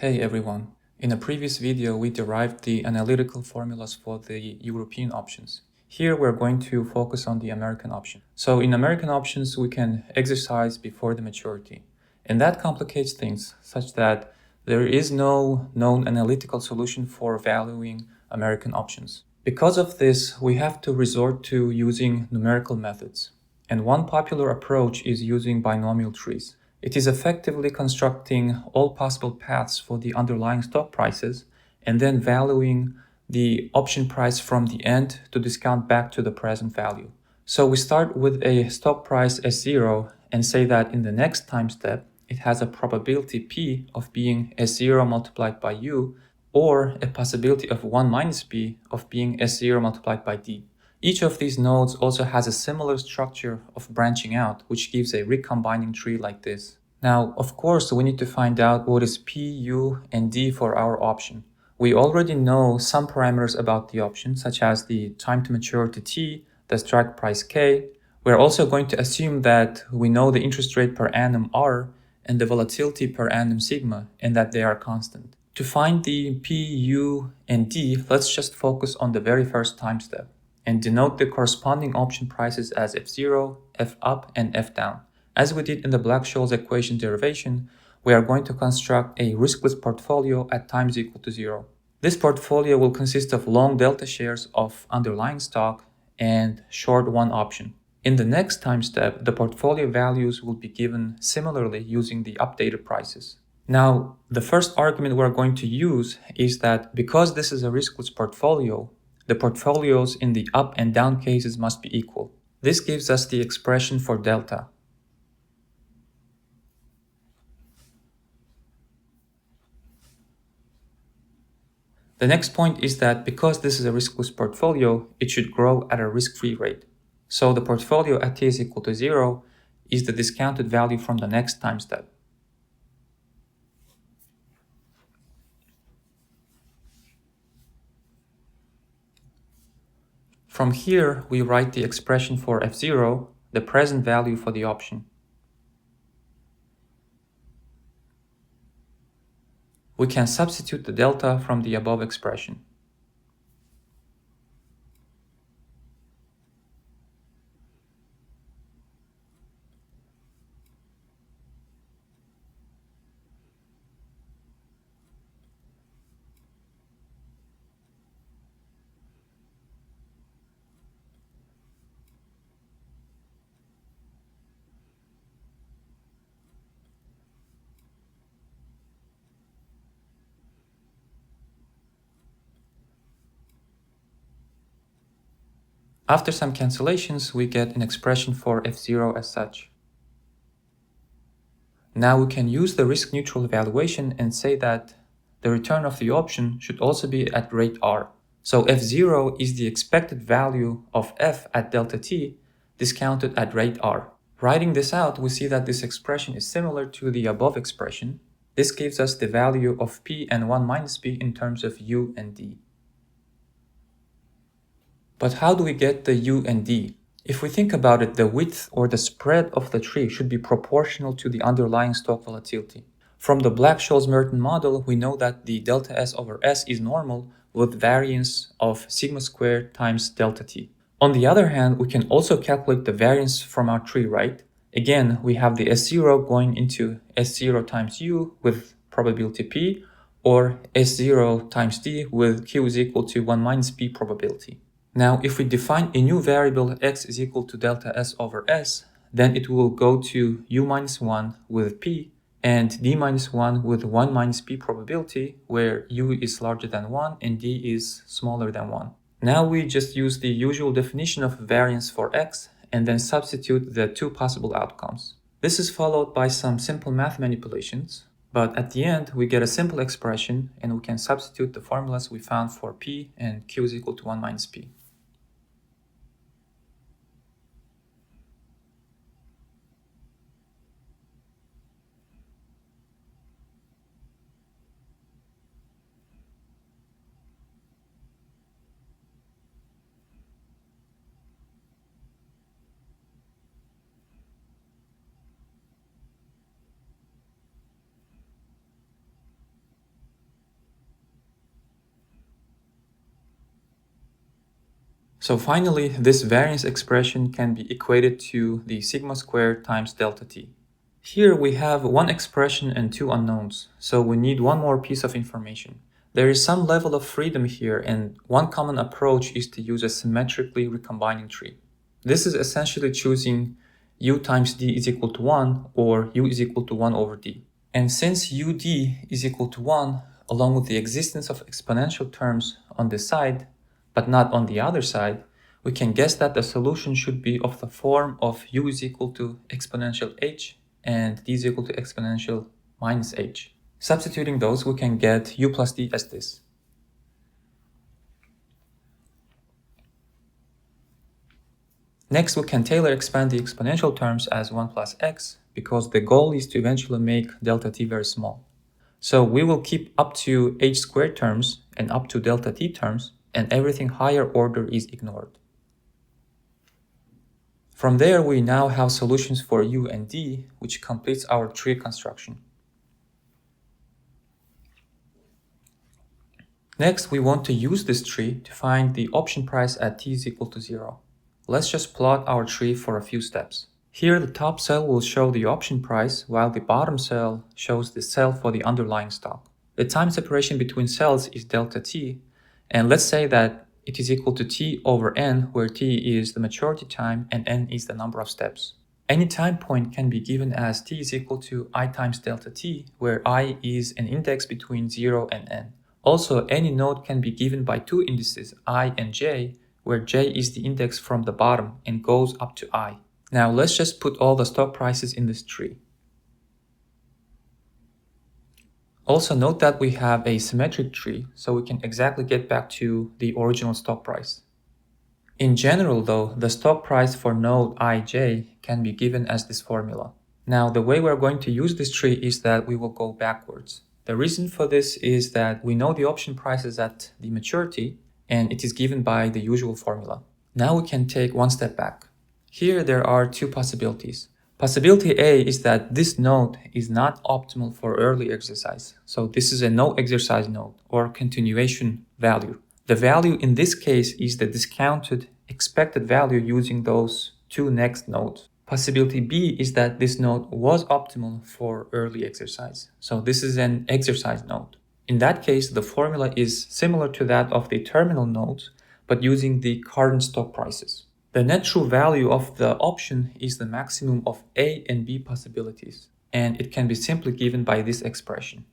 Hey everyone. In a previous video, we derived the analytical formulas for the European options. Here we're going to focus on the American option. So in American options, we can exercise before the maturity. And that complicates things such that there is no known analytical solution for valuing American options. Because of this, we have to resort to using numerical methods. And one popular approach is using binomial trees. It is effectively constructing all possible paths for the underlying stock prices and then valuing the option price from the end to discount back to the present value. So we start with a stock price S0 and say that in the next time step, it has a probability P of being S0 multiplied by U or a possibility of 1 minus P of being S0 multiplied by D. Each of these nodes also has a similar structure of branching out, which gives a recombining tree like this. Now, of course, we need to find out what is P, U, and D for our option. We already know some parameters about the option, such as the time to maturity T, the strike price K. We're also going to assume that we know the interest rate per annum R and the volatility per annum sigma, and that they are constant. To find the P, U, and D, let's just focus on the very first time step and denote the corresponding option prices as F0, F up, and F down. As we did in the Black-Scholes equation derivation, we are going to construct a riskless portfolio at times equal to 0. This portfolio will consist of long delta shares of underlying stock and short one option. In the next time step, the portfolio values will be given similarly using the updated prices. Now, the first argument we're going to use is that because this is a riskless portfolio, the portfolios in the up and down cases must be equal. This gives us the expression for delta. The next point is that because this is a riskless portfolio, it should grow at a risk-free rate. So the portfolio at t is equal to 0 is the discounted value from the next time step. From here, we write the expression for F0, the present value for the option. We can substitute the delta from the above expression. After some cancellations, we get an expression for F0 as such. Now we can use the risk-neutral evaluation and say that the return of the option should also be at rate R. So F0 is the expected value of F at delta t discounted at rate R. Writing this out, we see that this expression is similar to the above expression. This gives us the value of P and 1 minus P in terms of U and D. But how do we get the U and D? If we think about it, the width or the spread of the tree should be proportional to the underlying stock volatility. From the Black-Scholes-Merton model, we know that the delta S over S is normal with variance of sigma squared times delta t. On the other hand, we can also calculate the variance from our tree, right? Again, we have the S0 going into S0 times U with probability P, or S0 times D with Q is equal to 1 minus P probability. Now, if we define a new variable x is equal to delta S over S, then it will go to U minus 1 with P and D minus 1 with 1 minus P probability, where U is larger than 1 and D is smaller than 1. Now we just use the usual definition of variance for x and then substitute the two possible outcomes. This is followed by some simple math manipulations, but at the end we get a simple expression and we can substitute the formulas we found for P and Q is equal to 1 minus P. So finally, this variance expression can be equated to the sigma squared times delta t. Here we have one expression and two unknowns, so we need one more piece of information. There is some level of freedom here, and one common approach is to use a symmetrically recombining tree. This is essentially choosing u times d is equal to 1 or u is equal to 1 over d. And since ud is equal to 1, along with the existence of exponential terms on this side, but not on the other side, we can guess that the solution should be of the form of u is equal to exponential h and d is equal to exponential minus h. Substituting those, we can get u plus d as this. Next, we can Taylor expand the exponential terms as 1 plus x, because the goal is to eventually make delta t very small. So we will keep up to h squared terms and up to delta t terms, and everything higher order is ignored. From there, we now have solutions for u and d, which completes our tree construction. Next, we want to use this tree to find the option price at t is equal to 0. Let's just plot our tree for a few steps. Here, the top cell will show the option price, while the bottom cell shows the cell for the underlying stock. The time separation between cells is delta t, and let's say that it is equal to t over n, where t is the maturity time and n is the number of steps. Any time point can be given as t is equal to I times delta t, where I is an index between 0 and n. Also, any node can be given by two indices, I and j, where j is the index from the bottom and goes up to I. Now let's just put all the stock prices in this tree. Also note that we have a symmetric tree, so we can exactly get back to the original stock price. In general though, the stock price for node ij can be given as this formula. Now the way we're going to use this tree is that we will go backwards. The reason for this is that we know the option prices at the maturity, and it is given by the usual formula. Now we can take one step back. Here there are two possibilities. Possibility A is that this node is not optimal for early exercise. So this is a no exercise node or continuation value. The value in this case is the discounted expected value using those two next nodes. Possibility B is that this node was optimal for early exercise. So this is an exercise node. In that case, the formula is similar to that of the terminal nodes, but using the current stock prices. The net true value of the option is the maximum of A and B possibilities, and it can be simply given by this expression.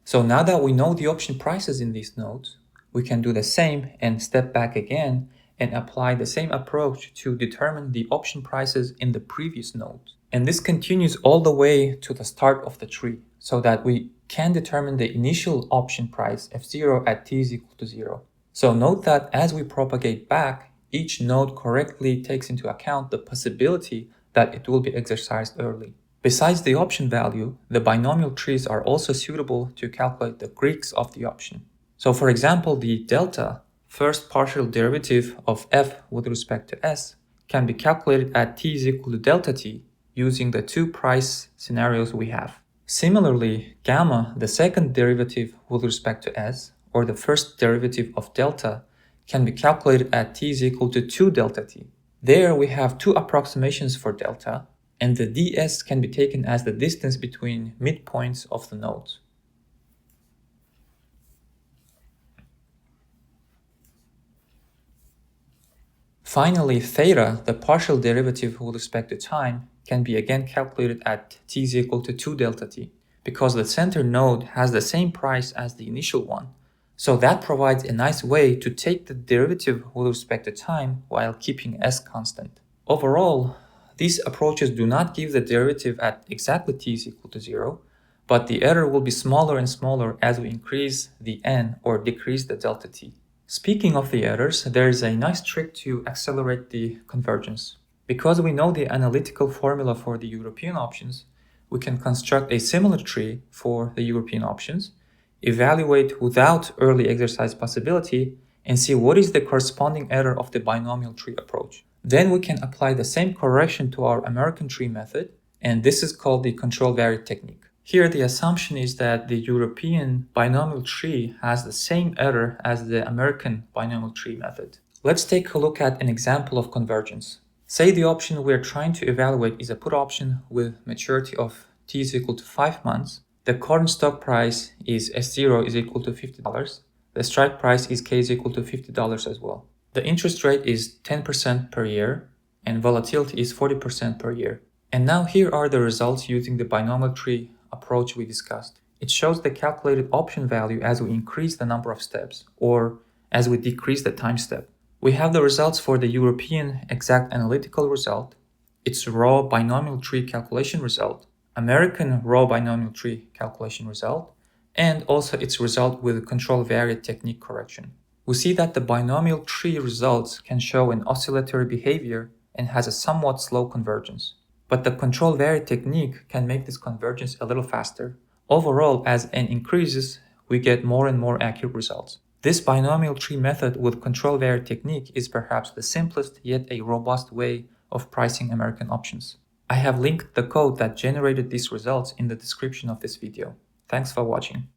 So now that we know the option prices in these nodes, we can do the same and step back again and apply the same approach to determine the option prices in the previous nodes. And this continues all the way to the start of the tree, so that we can determine the initial option price f0 at t is equal to 0. So note that as we propagate back, each node correctly takes into account the possibility that it will be exercised early. Besides the option value, the binomial trees are also suitable to calculate the Greeks of the option. So for example, the delta, first partial derivative of f with respect to s, can be calculated at t is equal to delta t using the two price scenarios we have. Similarly, gamma, the second derivative with respect to s, or the first derivative of delta, can be calculated at t is equal to 2 delta t. There we have two approximations for delta, and the ds can be taken as the distance between midpoints of the nodes. Finally, theta, the partial derivative with respect to time, can be again calculated at t is equal to 2 delta t, because the center node has the same price as the initial one. So that provides a nice way to take the derivative with respect to time while keeping s constant. Overall, these approaches do not give the derivative at exactly t is equal to 0, but the error will be smaller and smaller as we increase the n or decrease the delta t. Speaking of the errors, there is a nice trick to accelerate the convergence. Because we know the analytical formula for the European options, we can construct a similar tree for the European options, evaluate without early exercise possibility, and see what is the corresponding error of the binomial tree approach. Then we can apply the same correction to our American tree method, and this is called the control variate technique. Here the assumption is that the European binomial tree has the same error as the American binomial tree method. Let's take a look at an example of convergence. Say the option we're trying to evaluate is a put option with maturity of t is equal to 5 months. The current stock price is S0 is equal to $50. The strike price is K is equal to $50 as well. The interest rate is 10% per year and volatility is 40% per year. And now here are the results using the binomial tree approach we discussed. It shows the calculated option value as we increase the number of steps or as we decrease the time step. We have the results for the European exact analytical result, its raw binomial tree calculation result, American raw binomial tree calculation result, and also its result with control variate technique correction. We see that the binomial tree results can show an oscillatory behavior and has a somewhat slow convergence. But the control variate technique can make this convergence a little faster. Overall, as n increases, we get more and more accurate results. This binomial tree method with control variate technique is perhaps the simplest yet a robust way of pricing American options. I have linked the code that generated these results in the description of this video. Thanks for watching.